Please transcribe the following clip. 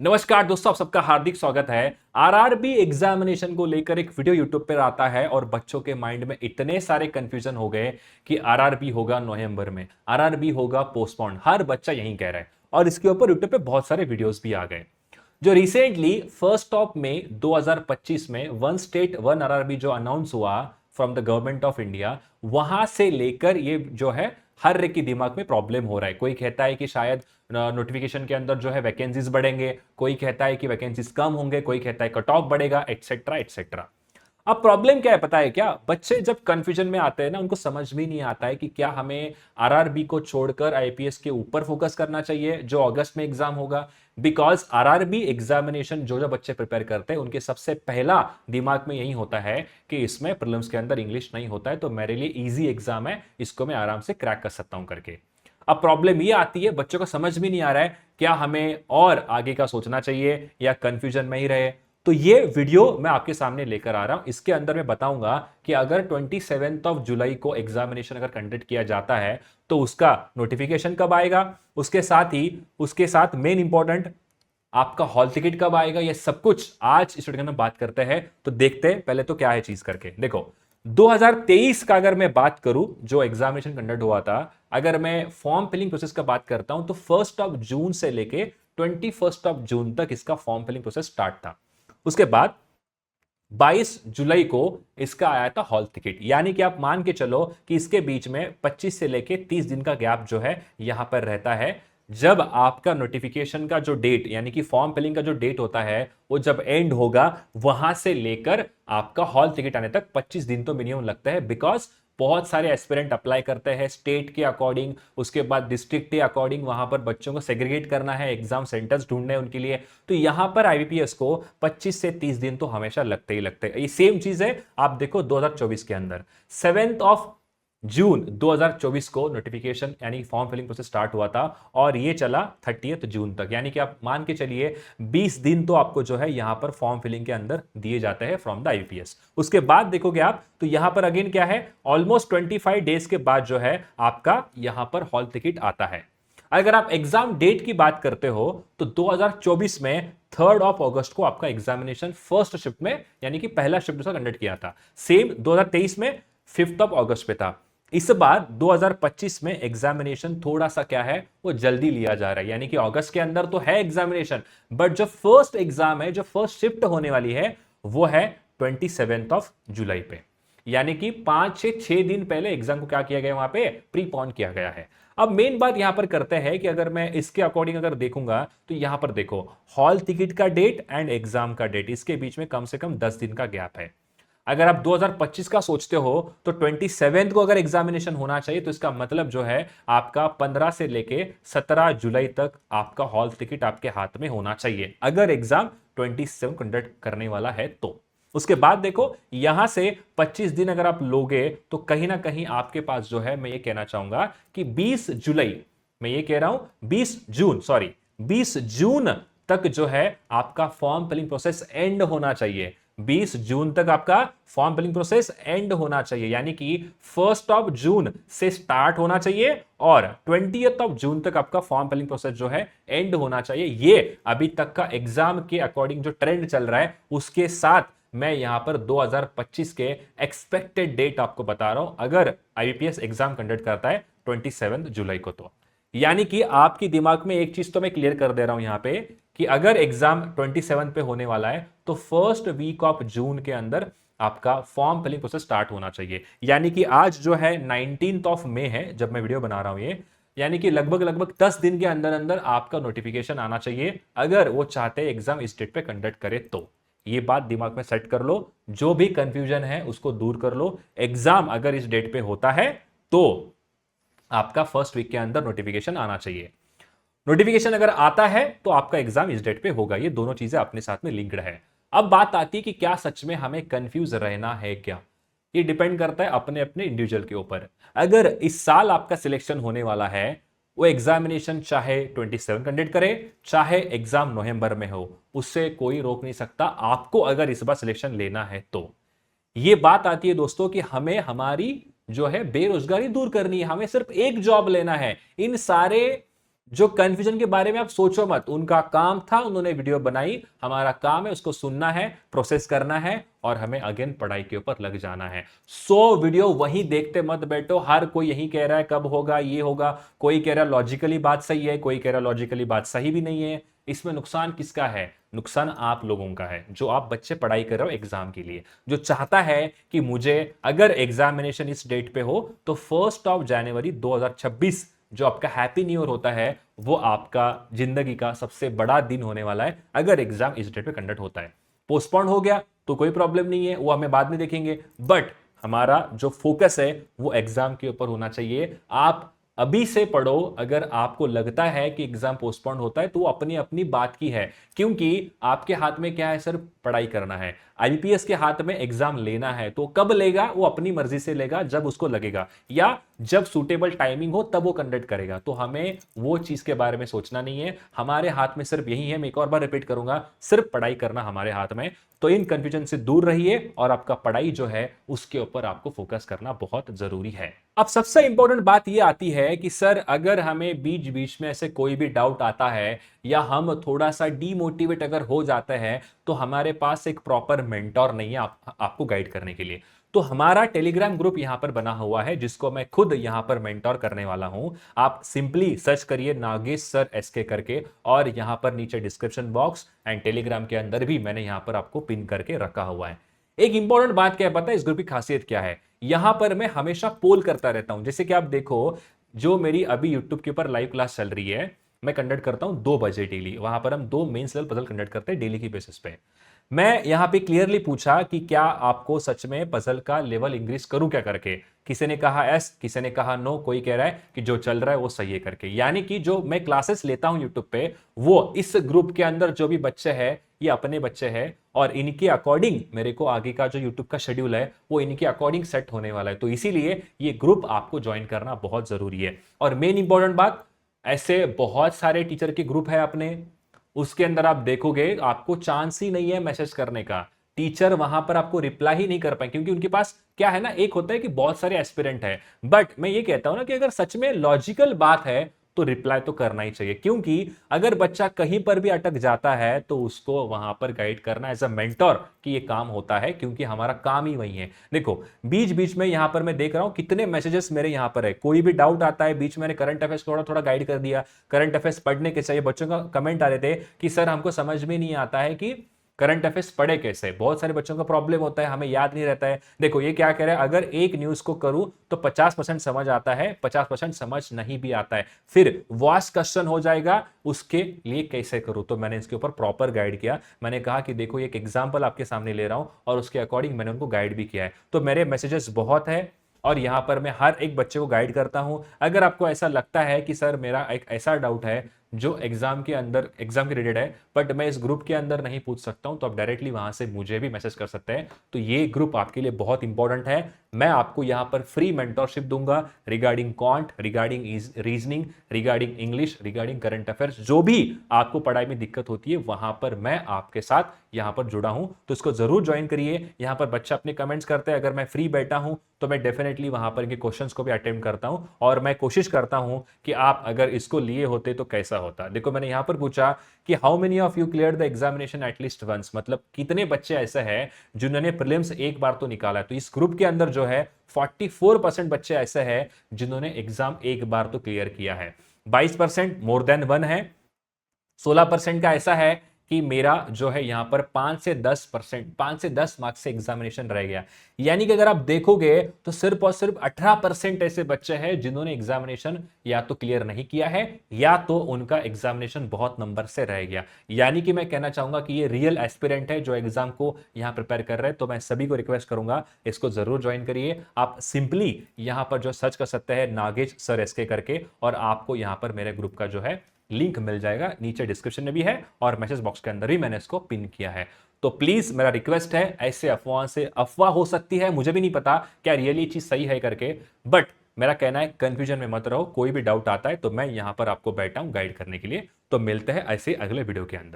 नमस्कार दोस्तों, आप सबका हार्दिक स्वागत है। आरआरबी एग्जामिनेशन को लेकर एक वीडियो यूट्यूब पर आता है और बच्चों के माइंड में इतने सारे कंफ्यूजन हो गए कि आरआरबी होगा नवंबर में, आरआरबी होगा पोस्टपोन। हर बच्चा यही कह रहा है और इसके ऊपर यूट्यूब पे बहुत सारे वीडियोस भी आ गए। जो रिसेंटली फर्स्ट ऑफ में 2025 में वन स्टेट वन आरआरबी जो अनाउंस हुआ from the government of India, वहां से लेकर ये जो है हर एक के दिमाग में प्रॉब्लम हो रहा है। कोई कहता है कि शायद नोटिफिकेशन के अंदर जो है वैकेंसीज बढ़ेंगे, कोई कहता है कि वैकेंसीज कम होंगे, कोई कहता है कट ऑफ बढ़ेगा, एटसेट्रा एटसेट्रा। अब प्रॉब्लम क्या है पता है क्या? बच्चे जब कंफ्यूजन में आते हैं ना, उनको समझ भी नहीं आता है कि क्या हमें आरआरबी को छोड़कर आईपीएस के ऊपर फोकस करना चाहिए जो अगस्त में एग्जाम होगा। बिकॉज आरआरबी एग्जामिनेशन जो जो बच्चे प्रिपेयर करते हैं उनके सबसे पहला दिमाग में यही होता है कि इसमें प्रीलिम्स के अंदर इंग्लिश नहीं होता है, तो मेरे लिए इजी एग्जाम है, इसको मैं आराम से क्रैक कर सकता हूं करके। अब प्रॉब्लम ये आती है, बच्चों को समझ भी नहीं आ रहा है क्या हमें और आगे का सोचना चाहिए या कंफ्यूजन में ही रहे। तो ये वीडियो मैं आपके सामने लेकर आ रहा हूं। इसके अंदर मैं बताऊंगा कि अगर 27 ऑफ जुलाई को एग्जामिनेशन अगर कंडक्ट किया जाता है तो उसका नोटिफिकेशन कब आएगा, उसके साथ मेन इंपॉर्टेंट आपका हॉल टिकट कब आएगा, ये सब कुछ आज इस वीडियो में बात करते हैं। तो देखते हैं पहले तो क्या है चीज करके। देखो, 2023 का अगर मैं बात करूं जो एग्जामिनेशन कंडक्ट हुआ था, अगर मैं फॉर्म फिलिंग प्रोसेस का बात करता हूं तो 1 जून से लेके 21 जून तक इसका फॉर्म फिलिंग प्रोसेस स्टार्ट था। उसके बाद 22 जुलाई को इसका आया था हॉल टिकट। यानी कि आप मान के चलो कि इसके बीच में 25 से लेके 30 दिन का गैप जो है यहां पर रहता है। जब आपका नोटिफिकेशन का जो डेट यानी कि फॉर्म फिलिंग का जो डेट होता है वो जब एंड होगा, वहां से लेकर आपका हॉल टिकट आने तक 25 दिन तो मिनिमम लगता है। बिकॉज बहुत सारे एस्पिरेंट अप्लाई करते हैं स्टेट के अकॉर्डिंग, उसके बाद डिस्ट्रिक्ट के अकॉर्डिंग, वहां पर बच्चों को सेग्रीगेट करना है, एग्जाम सेंटर्स ढूंढने हैं उनके लिए। तो यहां पर आईबीपीएस को 25 से 30 दिन तो हमेशा लगते ही लगते हैं। ये सेम चीज है आप देखो 2024 के अंदर 7 जून 2024 को नोटिफिकेशन यानी फॉर्म फिलिंग प्रोसेस स्टार्ट हुआ था और ये चला 30 जून तक। यानी कि आप मान के चलिए 20 दिन तो आपको जो है यहां पर फॉर्म फिलिंग के अंदर दिए जाते हैं फ्रॉम द आईपीएस। उसके बाद देखोगे आप तो यहां पर अगेन क्या है, ऑलमोस्ट 25 डेज के बाद जो है आपका यहां पर हॉल टिकट आता है। अगर आप एग्जाम डेट की बात करते हो तो 2024 में 3 अगस्त को आपका एग्जामिनेशन फर्स्ट शिफ्ट में यानी कि पहला शिफ्ट कंडक्ट किया था। सेम 2023 में 5 अगस्त पे था। इस बार 2025 में एग्जामिनेशन थोड़ा सा क्या है वो जल्दी लिया जा रहा है, यानी कि अगस्त के अंदर तो है एग्जामिनेशन, बट जो फर्स्ट एग्जाम है, जो फर्स्ट शिफ्ट होने वाली है, वो है 27 जुलाई पे। यानी कि 5 से 6 दिन पहले एग्जाम को क्या किया गया, वहां पे प्रीपोन किया गया है। अब मेन बात यहां पर करते हैं कि अगर मैं इसके अकॉर्डिंग अगर देखूंगा तो यहां पर देखो हॉल टिकट का डेट एंड एग्जाम का डेट, इसके बीच में कम से कम 10 दिन का गैप है। अगर आप 2025 का सोचते हो तो 27 को अगर एग्जामिनेशन होना चाहिए तो इसका मतलब जो है आपका 15 से लेके 17 जुलाई तक आपका हॉल टिकट आपके हाथ में होना चाहिए अगर एग्जाम 27 कंडक्ट करने वाला है तो। उसके बाद देखो यहां से 25 दिन अगर आप लोगे तो कहीं ना कहीं आपके पास जो है, मैं ये कहना चाहूंगा कि 20 जुलाई, मैं ये कह रहा हूं 20 जून, सॉरी 20 जून तक जो है आपका फॉर्म फिलिंग प्रोसेस एंड होना चाहिए। 20 जून तक आपका फॉर्म फिलिंग प्रोसेस एंड होना चाहिए, यानी कि 1 जून से स्टार्ट होना चाहिए और 20 जून तक आपका फॉर्म फिलिंग प्रोसेस जो है एंड होना चाहिए। ये अभी तक का एग्जाम के अकॉर्डिंग जो ट्रेंड चल रहा है उसके साथ मैं यहां पर 2025 के एक्सपेक्टेड डेट आपको बता रहा हूं अगर आईपीएस एग्जाम कंडक्ट करता है 27 जुलाई को। तो यानी कि आपके दिमाग में एक चीज तो मैं क्लियर कर दे रहा हूं यहां पे कि अगर एग्जाम 27 पे होने वाला है तो फर्स्ट वीक ऑफ जून के अंदर आपका फॉर्म फिलिंग प्रोसेस स्टार्ट होना चाहिए। यानी कि आज जो है 19 ऑफ मई है जब मैं वीडियो बना रहा हूं ये, यानी कि लगभग लगभग 10 दिन के अंदर अंदर आपका नोटिफिकेशन आना चाहिए अगर वो चाहते हैं एग्जाम इस डेट पे कंडक्ट करे तो। ये बात दिमाग में सेट कर लो, जो भी कंफ्यूजन है उसको दूर कर लो। एग्जाम अगर इस डेट पे होता है तो आपका फर्स्ट वीक के अंदर नोटिफिकेशन आना चाहिए। नोटिफिकेशन अगर आता है तो आपका एग्जाम इस डेट पे होगा। ये दोनों चीजें अपने साथ में लिंक्ड है। अब बात आती है कि क्या सच में हमें कंफ्यूज रहना है क्या? ये डिपेंड करता है अपने अपने इंडिविजुअल के ऊपर। अगर इस साल आपका सिलेक्शन होने वाला है, वो एग्जामिनेशन चाहे 27 कंडक्ट करे चाहे एग्जाम नवंबर में हो, उससे कोई रोक नहीं सकता आपको अगर इस बार सिलेक्शन लेना है तो। ये बात आती है दोस्तों कि हमें हमारी जो है बेरोजगारी दूर करनी है, हमें सिर्फ एक जॉब लेना है। इन सारे जो कंफ्यूजन के बारे में आप सोचो मत, उनका काम था, उन्होंने वीडियो बनाई, हमारा काम है उसको सुनना है, प्रोसेस करना है और हमें अगेन पढ़ाई के ऊपर लग जाना है। 100 वीडियो वही देखते मत बैठो, हर कोई यही कह रहा है कब होगा, ये होगा, कोई कह रहा है लॉजिकली बात सही है, कोई कह रहा है लॉजिकली बात सही भी नहीं है। इसमें नुकसान किसका है? नुकसान आप लोगों का है, जो आप बच्चे पढ़ाई कर रहे हो एग्जाम के लिए, जो चाहता है कि मुझे अगर एग्जामिनेशन इस डेट पे हो तो 1 जनवरी 2026 जो आपका हैप्पी न्यू ईयर होता है, वो आपका जिंदगी का सबसे बड़ा दिन होने वाला है अगर एग्जाम इस डेट पे कंडक्ट होता है। पोस्टपोन हो गया तो कोई प्रॉब्लम नहीं है, वो हमें बाद में देखेंगे, बट हमारा जो फोकस है वो एग्जाम के ऊपर होना चाहिए। आप अभी से पढ़ो, अगर आपको लगता है कि एग्जाम पोस्टपोन होता है तो वो अपनी अपनी बात की है, क्योंकि आपके हाथ में क्या है सर? पढ़ाई करना है। आईबीपीएस के हाथ में एग्जाम लेना है, तो कब लेगा? वो अपनी मर्जी से लेगा, जब उसको लगेगा या जब सूटेबल टाइमिंग हो तब वो कंडक्ट करेगा। तो हमें वो चीज के बारे में सोचना नहीं है, हमारे हाथ में सिर्फ यही है। मैं एक और बार रिपीट करूंगा, सिर्फ पढ़ाई करना हमारे हाथ में। तो इन कंफ्यूजन से दूर रहिए और आपका पढ़ाई जो है उसके ऊपर आपको फोकस करना बहुत जरूरी है। अब सबसे इंपॉर्टेंट बात यह आती है कि सर अगर हमें बीच बीच में ऐसे कोई भी डाउट आता है या हम थोड़ा सा डीमोटिवेट अगर हो जाते हैं तो हमारे पास एक प्रॉपर मेंटोर नहीं है आपको गाइड करने के लिए। तो हमारा टेलीग्राम ग्रुप यहां पर बना हुआ है जिसको मैं खुद यहां पर मेंटोर करने वाला हूं। आप सिंपली सर्च करिए नागेश सर एसके करके, और यहां पर नीचे डिस्क्रिप्शन बॉक्स एंड टेलीग्राम के अंदर भी मैंने यहां पर आपको पिन करके रखा हुआ है। एक इंपॉर्टेंट बात क्या है पता है इस ग्रुप की खासियत क्या है? यहां पर मैं हमेशा पोल करता रहता हूं। जैसे कि आप देखो, जो मेरी अभी यूट्यूब के ऊपर लाइव क्लास चल रही है, मैं कंडक्ट करता हूं 2 बजे डेली। वहां पर हम 2 मेंस लेवल पजल कंडक्ट करते हैं डेली की बेसिस पे। मैं यहां पे क्लियरली पूछा कि क्या आपको सच में पजल का लेवल इंक्रीज करूं क्या करके? किसी ने कहा एस, किसी ने कहा नो, कोई कह रहा है कि जो चल रहा है वो सही है करके। यानी कि जो मैं क्लासेस लेता हूं यूट्यूब पे, वो इस ग्रुप के अंदर जो भी बच्चे हैं ये अपने बच्चे हैं, और इनके अकॉर्डिंग मेरे को आगे का जो यूट्यूब का शेड्यूल है वो इनके अकॉर्डिंग सेट होने वाला है। तो इसीलिए ये ग्रुप आपको ज्वाइन करना बहुत जरूरी है। और मेन इंपॉर्टेंट बात, ऐसे बहुत सारे टीचर के ग्रुप है अपने, उसके अंदर आप देखोगे आपको चांस ही नहीं है मैसेज करने का। टीचर वहां पर आपको रिप्लाई ही नहीं कर पाए, क्योंकि उनके पास क्या है ना, एक होता है कि बहुत सारे एस्पिरेंट है, बट मैं ये कहता हूं ना कि अगर सच में लॉजिकल बात है तो रिप्लाई तो करना ही चाहिए। क्योंकि अगर बच्चा कहीं पर भी अटक जाता है तो उसको वहां पर गाइड करना एज अ मेंटोर कि ये काम होता है, क्योंकि हमारा काम ही वही है। देखो बीच बीच में यहां पर मैं देख रहा हूं कितने मैसेजेस मेरे यहां पर है, कोई भी डाउट आता है बीच में, मैंने करंट अफेयर्स थोड़ा थोड़ा गाइड कर दिया। करंट अफेयर्स पढ़ने के चाहिए, बच्चों का कमेंट आ रहे थे कि सर हमको समझ में नहीं आता है कि करंट अफेयर्स पढ़े कैसे। बहुत सारे बच्चों का प्रॉब्लम होता है, हमें याद नहीं रहता है। देखो ये क्या कह रहा है, अगर एक न्यूज को करूं तो 50% समझ आता है, 50% समझ नहीं भी आता है, फिर वास्ट क्वेश्चन हो जाएगा, उसके लिए कैसे करूं? तो मैंने इसके ऊपर प्रॉपर गाइड किया। मैंने कहा कि देखो एक एग्जाम्पल आपके सामने ले रहा हूं और उसके अकॉर्डिंग मैंने उनको गाइड भी किया है। तो मेरे मैसेजेस बहुत है और यहां पर मैं हर एक बच्चे को गाइड करता हूं। अगर आपको ऐसा लगता है कि सर मेरा एक ऐसा डाउट है जो एग्जाम के अंदर एग्जाम के रिलेटेड है बट मैं इस ग्रुप के अंदर नहीं पूछ सकता हूं, तो आप डायरेक्टली वहां से मुझे भी मैसेज कर सकते हैं। तो ये ग्रुप आपके लिए बहुत इंपॉर्टेंट है। मैं आपको यहां पर फ्री मेंटोरशिप दूंगा regarding quant, regarding reasoning, regarding English, regarding current affairs. जो भी आपको पढ़ाई में दिक्कत होती है वहां पर मैं आपके साथ यहां पर जुड़ा हूं, तो इसको जरूर ज्वाइन करिए। यहां पर बच्चे अपने कमेंट्स करते हैं, अगर मैं फ्री बैठा हूं तो मैं डेफिनेटली वहां पर इनके क्वेश्चंस को भी अटेम्प्ट करता हूं, और मैं कोशिश करता हूं कि आप अगर इसको लिए होते तो कैसा होता। देखो मैंने यहां पर पूछा कि how many of you clear the examination at least once, मतलब कितने बच्चे ऐसे हैं जिन्होंने प्रीलिम्स एक बार तो निकाला है। तो इस ग्रुप के अंदर जो है 44% बच्चे ऐसे हैं जिन्होंने एग्जाम एक बार तो क्लियर किया है, 22% मोर देन वन है, 16% का ऐसा है कि मेरा जो है यहां पर 5 से 10%, 5 से 10 मार्क्स से एग्जामिनेशन रह गया। यानी कि अगर आप देखोगे तो सिर्फ और सिर्फ 18% ऐसे बच्चे हैं जिन्होंने एग्जामिनेशन या तो क्लियर नहीं किया है या तो उनका एग्जामिनेशन बहुत नंबर से रह गया। यानी कि मैं कहना चाहूंगा कि ये रियल एस्पिरेंट है जो एग्जाम को यहां प्रिपेयर कर रहे हैं। तो मैं सभी को रिक्वेस्ट करूंगा इसको जरूर ज्वाइन करिए। आप सिंपली यहां पर जो सर्च कर सकते हैं नागेश सर एसके करके, और आपको यहां पर मेरे ग्रुप का जो है लिंक मिल जाएगा, नीचे डिस्क्रिप्शन में भी है और मैसेज बॉक्स के अंदर भी मैंने इसको पिन किया है। तो प्लीज मेरा रिक्वेस्ट है, ऐसे अफवाह से, अफवाह हो सकती है, मुझे भी नहीं पता क्या रियली चीज सही है करके, बट मेरा कहना है कंफ्यूजन में मत रहो। कोई भी डाउट आता है तो मैं यहां पर आपको बैठा हूं गाइड करने के लिए। तो मिलते हैं ऐसे अगले वीडियो के अंदर।